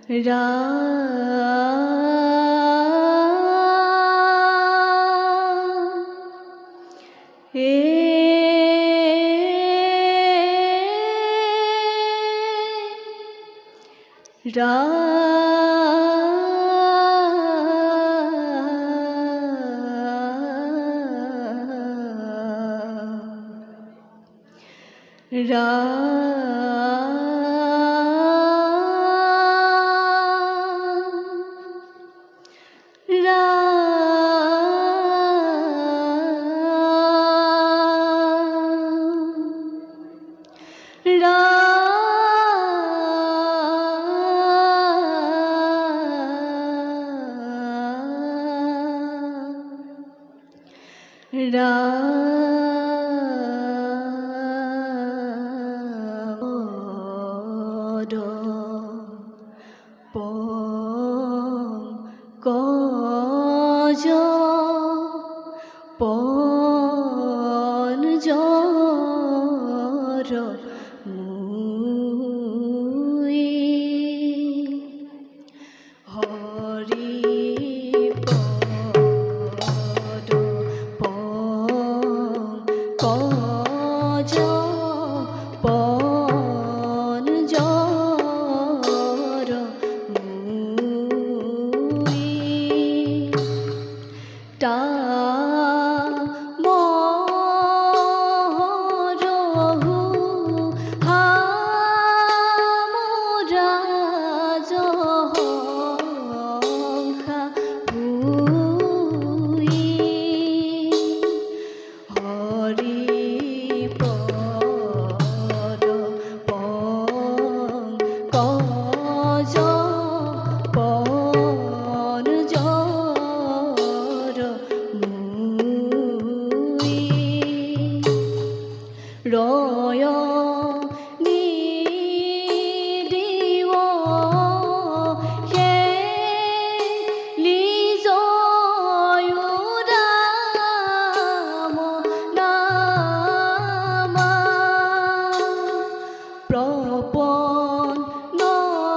রা রা রা রা রা রা কজ পন জর মুই হরি পদ কজ পন জর মুই টা মরহু হামরা জহংখা ভুই হরি পদ কজ পন জর মুই রয় নিদিও হে লিজয়ুরাম নামা প্রপন নজনা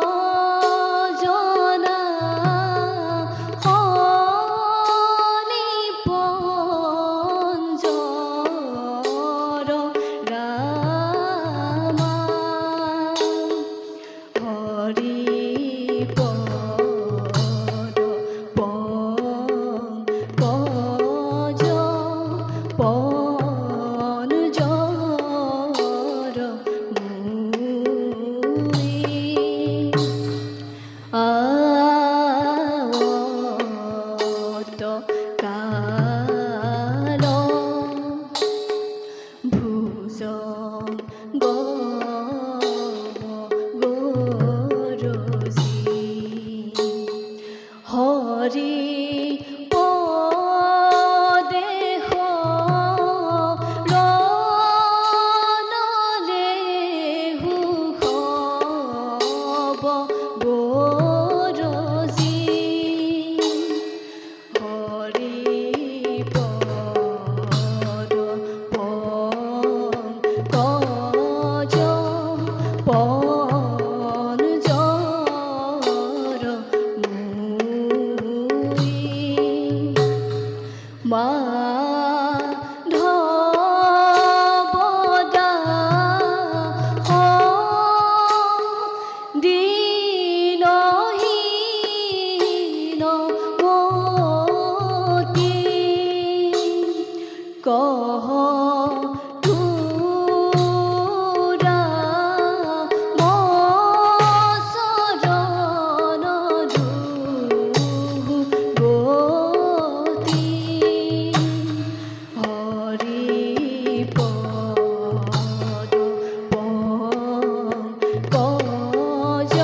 হনি পঞ্জর রামা হরি পদ কজ পন জর মুই আওত কাল ভুজঙ্গ গরজি হরি পদেহ রনলেহু খব গরজি হরি পদ কজ পন জর মুই মাধবদা দিনহীন মতি কহ তুরা মসরণ গতি হরি পদ কজ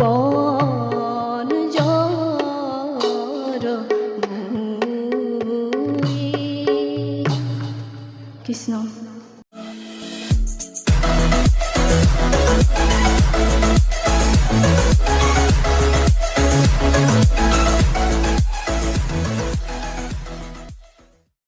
পন জর মুই কৃষ্ণ।